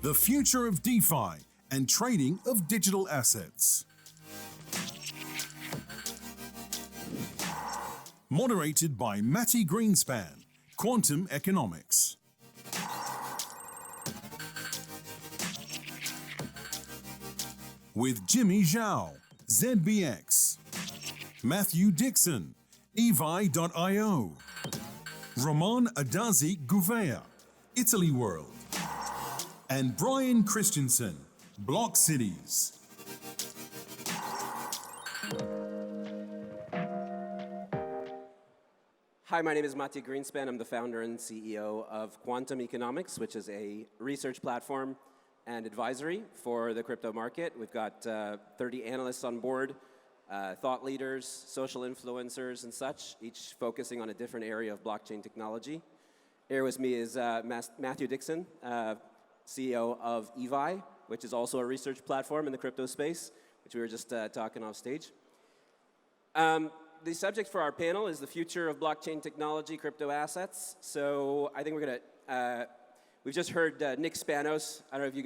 The future of DeFi and trading of digital assets. Moderated by Matti Greenspan, Quantum Economics. With Jimmy Zhao, ZBX. Matthew Dixon, Evi.io. Roman Adazi Gouveia, Italy World. And Brian Christensen, Blockcities. Hi, my name is Matti Greenspan. I'm the founder and CEO of Quantum Economics, which is a research platform and advisory for the crypto market. We've got 30 analysts on board, thought leaders, social influencers, and such, each focusing on a different area of blockchain technology. Here with me is Matthew Dixon, CEO of Evi, which is also a research platform in the crypto space, which we were just talking off stage. The subject for our panel is the future of blockchain technology, crypto assets. So I think we're going to, we've just heard Nick Spanos. I don't know if you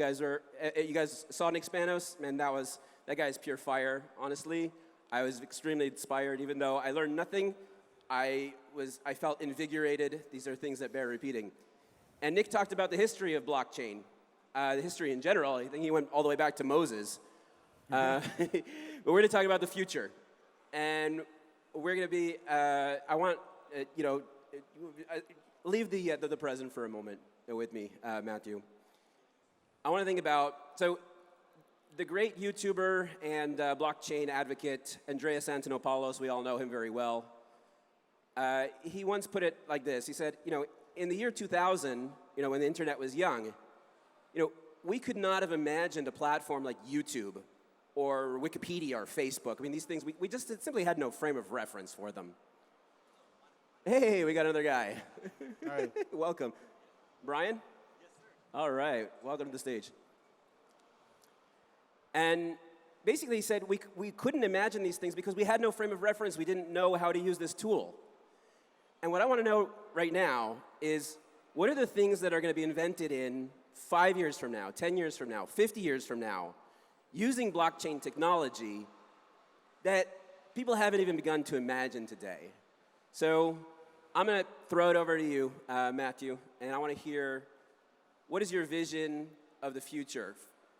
guys saw Nick Spanos? Man, that guy is pure fire, honestly. I was extremely inspired, even though I learned nothing. I felt invigorated. These are things that bear repeating. And Nick talked about the history of blockchain, the history in general. I think he went all the way back to Moses. But we're going to talk about the future. And we're going to be, I want, leave the present for a moment with me, Matthew. I want to think about, so the great YouTuber and blockchain advocate, Andreas Antonopoulos, we all know him very well. He once put it like this. He said, in the year 2000, when the internet was young, we could not have imagined a platform like YouTube or Wikipedia or Facebook. I mean, these things, we just simply had no frame of reference for them. Hey, we got another guy. Hi. Welcome. Brian? Yes, sir. All right, welcome to the stage. And basically he said we couldn't imagine these things because we had no frame of reference. We didn't know how to use this tool. And what I want to know right now is, what are the things that are going to be invented in 5 years from now, 10 years from now, 50 years from now, using blockchain technology that people haven't even begun to imagine today? So I'm going to throw it over to you, Matthew, and I want to hear, what is your vision of the future,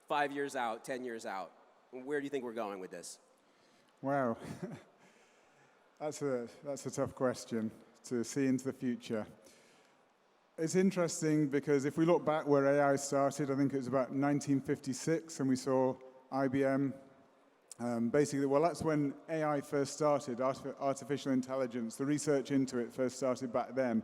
5 years out, 10 years out? Where do you think we're going with this? Wow, that's a tough question to see into the future. It's interesting because if we look back where AI started, I think it was about 1956, and we saw IBM. Basically, well, that's when AI first started, artificial intelligence. The research into it first started back then.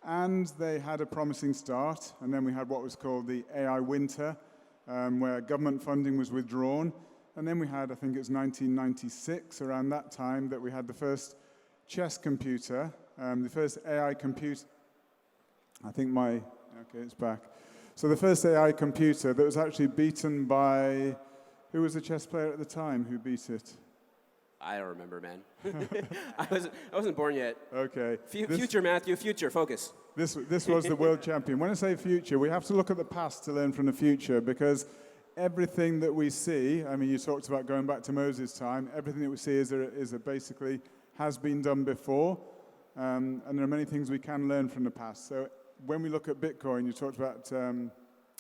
And they had a promising start, and then we had what was called the AI winter, where government funding was withdrawn. And then we had, I think it was 1996, around that time, that we had the first chess computer, the first AI computer. I think okay, it's back. So the first AI computer that was actually beaten by, who was the chess player at the time who beat it? I don't remember, man. I wasn't born yet. Okay. Future, Matthew, future, focus. This was the world champion. When I say future, we have to look at the past to learn from the future, because everything that we see, I mean, you talked about going back to Moses' time, everything that we see is basically has been done before, and there are many things we can learn from the past. So when we look at Bitcoin, you talked about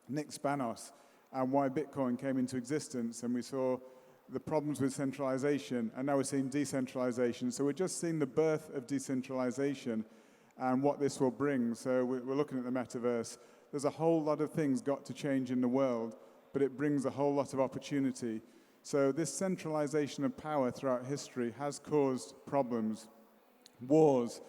Nick Spanos and why Bitcoin came into existence, and we saw the problems with centralization, and now we're seeing decentralization. So we're just seeing the birth of decentralization and what this will bring. So we're looking at the metaverse. There's a whole lot of things got to change in the world, but it brings a whole lot of opportunity. So this centralization of power throughout history has caused problems, wars,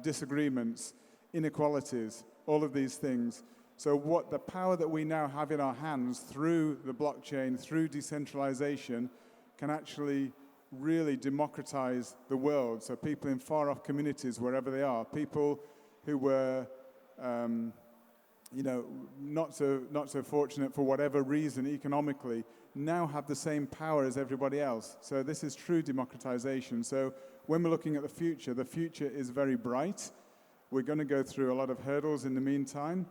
disagreements, inequalities, all of these things. So what the power that we now have in our hands through the blockchain, through decentralization, can actually really democratize the world. So people in far-off communities, wherever they are, people who were not so fortunate for whatever reason economically, now have the same power as everybody else. So this is true democratization. So when we're looking at the future is very bright. We're going to go through a lot of hurdles in the meantime.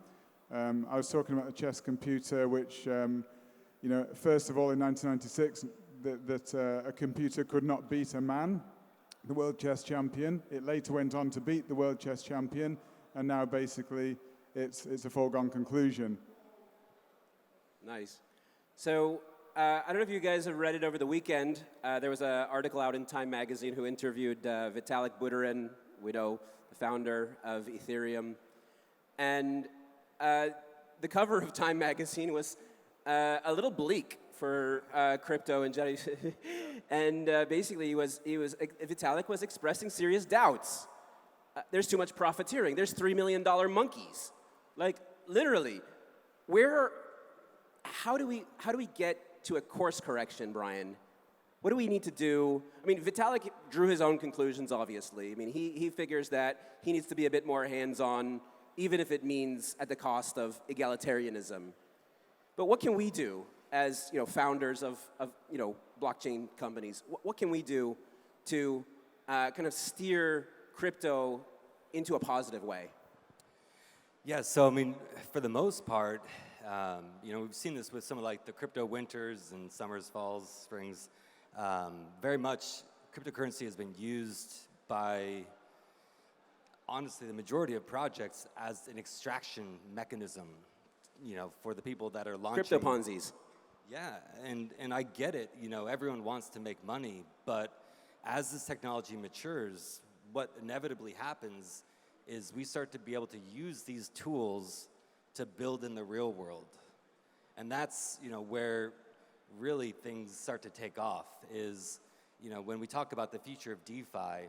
I was talking about the chess computer, which, first of all, in 1996, that a computer could not beat a man, the world chess champion. It later went on to beat the world chess champion, and now basically it's a foregone conclusion. Nice. So I don't know if you guys have read it over the weekend. There was an article out in Time magazine who interviewed Vitalik Buterin, we know, the founder of Ethereum. And the cover of Time magazine was a little bleak for crypto and and basically Vitalik was expressing serious doubts. There's too much profiteering. There's $3 million monkeys. Like literally, how do we get to a course correction, Brian? What do we need to do? I mean, Vitalik drew his own conclusions, obviously. I mean, he figures that he needs to be a bit more hands-on, even if it means at the cost of egalitarianism. But what can we do as founders of blockchain companies? What can we do to kind of steer crypto into a positive way? Yeah, so I mean, for the most part, we've seen this with some of like the crypto winters and summers, falls, springs. Very much cryptocurrency has been used by, honestly, the majority of projects as an extraction mechanism, for the people that are launching. Crypto Ponzi's. Yeah, and I get it. Everyone wants to make money, but as this technology matures, what inevitably happens is we start to be able to use these tools to build in the real world. And that's, where really things start to take off is, when we talk about the future of DeFi,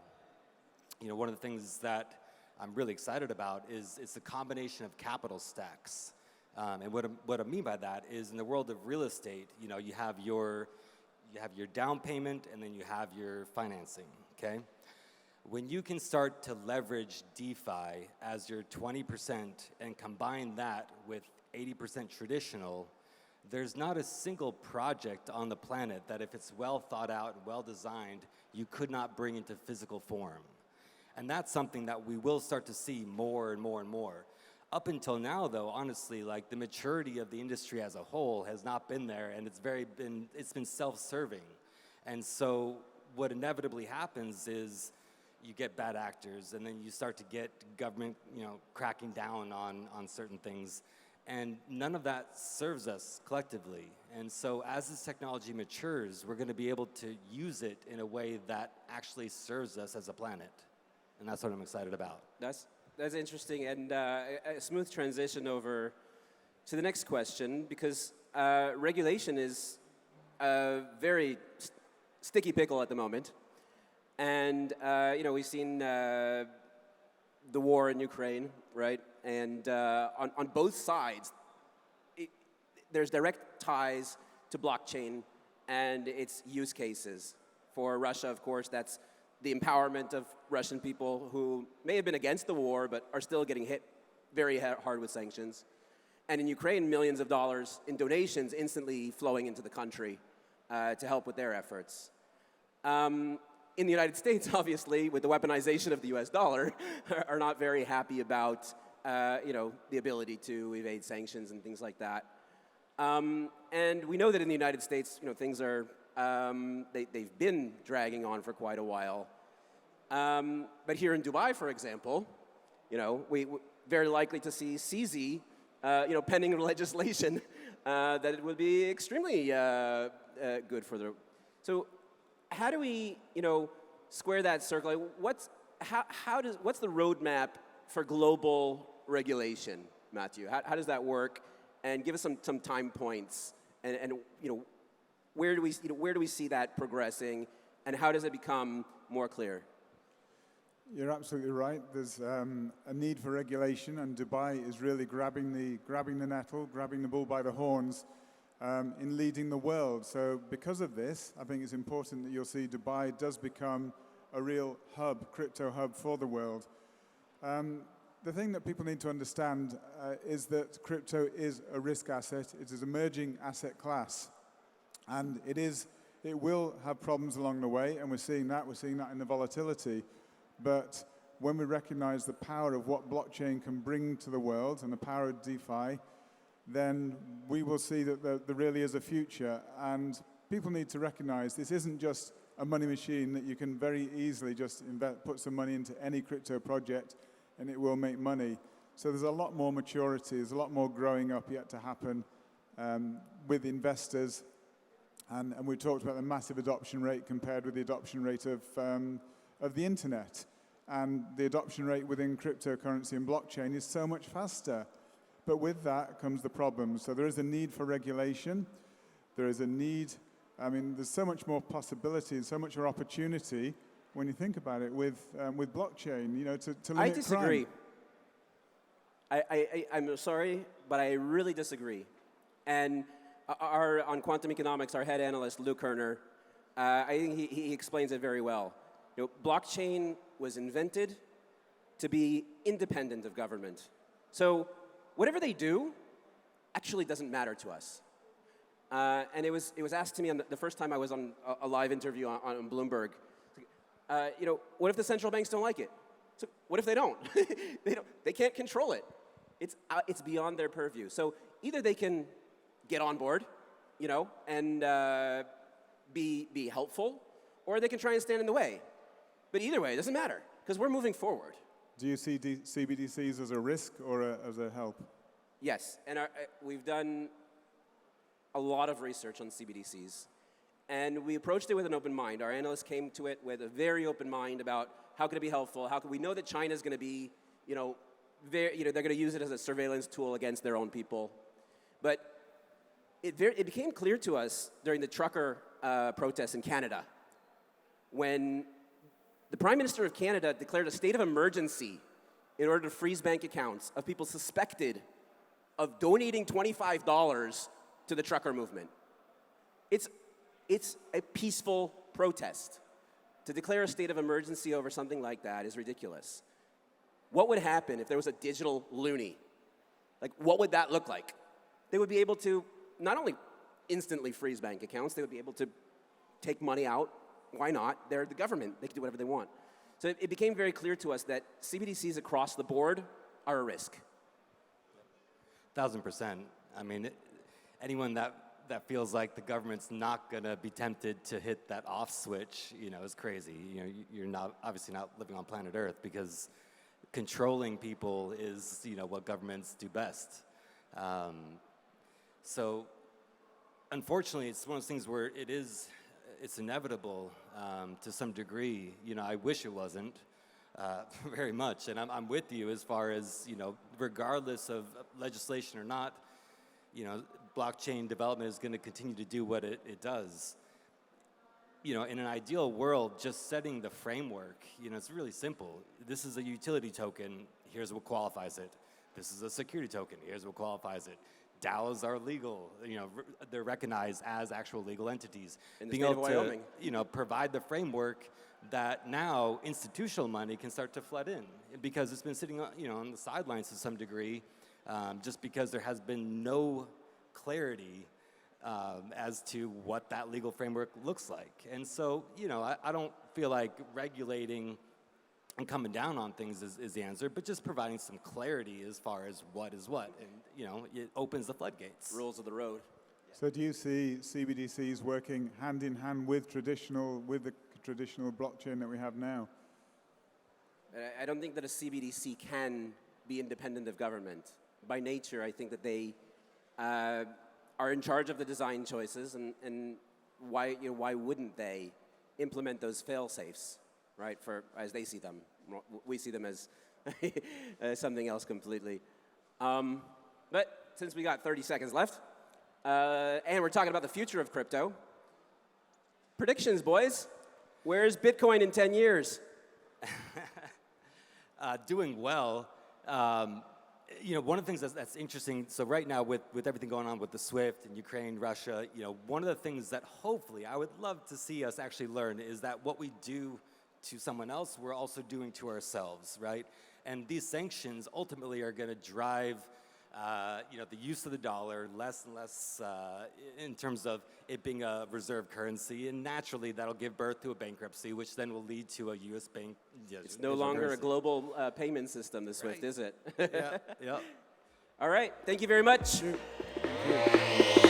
one of the things that I'm really excited about is it's the combination of capital stacks. And what I mean by that is in the world of real estate, you have your down payment and then you have your financing, okay? When you can start to leverage DeFi as your 20% and combine that with 80% traditional, there's not a single project on the planet that if it's well thought out, well designed, you could not bring into physical form. And that's something that we will start to see more and more and more. Up until now, though, honestly, like the maturity of the industry as a whole has not been there, and it's been self-serving. And so what inevitably happens is you get bad actors, and then you start to get government, cracking down on certain things, and none of that serves us collectively. And so as this technology matures, we're going to be able to use it in a way that actually serves us as a planet, and that's what I'm excited about. That's interesting, and a smooth transition over to the next question, because regulation is a very sticky pickle at the moment. And, we've seen the war in Ukraine, right? And on both sides, there's direct ties to blockchain and its use cases. For Russia, of course, that's the empowerment of Russian people who may have been against the war, but are still getting hit very hard with sanctions. And in Ukraine, millions of dollars in donations instantly flowing into the country to help with their efforts. In the United States, obviously, with the weaponization of the US dollar, are not very happy about, the ability to evade sanctions and things like that. And we know that in the United States, things are, they've been dragging on for quite a while. But here in Dubai, for example, we very likely to see CZ, pending legislation that it would be extremely good for the. So, how do we, square that circle? What's the roadmap for global regulation, Matthew? How does that work? And give us some time points. And where do we see that progressing? And how does it become more clear? You're absolutely right. There's a need for regulation, and Dubai is really grabbing the nettle, grabbing the bull by the horns. In leading the world. So because of this, I think it's important that you'll see Dubai does become a real hub, crypto hub for the world. The thing that people need to understand is that crypto is a risk asset. It is an emerging asset class. And it will have problems along the way, and we're seeing that in the volatility. But when we recognize the power of what blockchain can bring to the world and the power of DeFi, then we will see that there really is a future. And people need to recognize this isn't just a money machine that you can very easily just put some money into any crypto project and it will make money. So there's a lot more maturity, there's a lot more growing up yet to happen with investors. And we talked about the massive adoption rate compared with the adoption rate of the internet. And the adoption rate within cryptocurrency and blockchain is so much faster. But with that comes the problem. So there is a need for regulation. There is a need, I mean, there's so much more possibility and so much more opportunity when you think about it with blockchain, you know, to limit I disagree. crime. I'm sorry, but I really disagree. And on quantum economics, our head analyst, Luke Kerner, I think he explains it very well. You know, blockchain was invented to be independent of government. So whatever they do actually doesn't matter to us. And it was asked to me on the first time I was on a live interview on Bloomberg. You know, what if the central banks don't like it? So what if they don't? They can't control it. It's beyond their purview. So either they can get on board, you know, and be helpful, or they can try and stand in the way. But either way, it doesn't matter, because we're moving forward. Do you see CBDCs as a risk or as a help? Yes, and we've done a lot of research on CBDCs, and we approached it with an open mind. Our analysts came to it with a very open mind about how could it be helpful, how could we know that China's going to be, you know, they're going to use it as a surveillance tool against their own people. But it became clear to us during the trucker protests in Canada when the Prime Minister of Canada declared a state of emergency in order to freeze bank accounts of people suspected of donating $25 to the trucker movement. It's a peaceful protest. To declare a state of emergency over something like that is ridiculous. What would happen if there was a digital loonie? Like, what would that look like? They would be able to not only instantly freeze bank accounts, they would be able to take money out. Why not? They're the government. They can do whatever they want. So it became very clear to us that CBDCs across the board are a risk. 1,000%. I mean, anyone that feels like the government's not going to be tempted to hit that off switch, you know, is crazy. You know, you're obviously not living on planet Earth, because controlling people is, you know, what governments do best. So, unfortunately, it's one of those things where it's inevitable to some degree. You know, I wish it wasn't very much, and I'm with you as far as, you know, regardless of legislation or not, you know, blockchain development is going to continue to do what it does. You know, in an ideal world, just setting the framework, you know, it's really simple. This is a utility token, here's what qualifies it. This is a security token, here's what qualifies it. DAOs are legal, you know, they're recognized as actual legal entities. In the Being state able of to, Wyoming. you know, provide the framework that now institutional money can start to flood in, because it's been sitting, you know, on the sidelines to some degree, just because there has been no clarity as to what that legal framework looks like. And so, you know, I don't feel like regulating and coming down on things is the answer, but just providing some clarity as far as what is what. And, you know, it opens the floodgates. Rules of the road. So do you see CBDCs working hand in hand with the traditional blockchain that we have now? I don't think that a CBDC can be independent of government. By nature, I think that they are in charge of the design choices, and why wouldn't they implement those fail-safes, right, for as they see them? We see them as something else completely. But since we got 30 seconds left, and we're talking about the future of crypto, predictions, boys. Where's Bitcoin in 10 years? Doing well. You know, one of the things that's interesting, so right now with everything going on with the SWIFT and Ukraine, Russia, you know, one of the things that hopefully I would love to see us actually learn is that what we do to someone else, we're also doing to ourselves, right? And these sanctions ultimately are going to drive the use of the dollar, less and less in terms of it being a reserve currency, and naturally that'll give birth to a bankruptcy, which then will lead to a U.S. bank. It's no longer a global payment system, the SWIFT, is it? Yeah. All right, thank you very much. Thank you.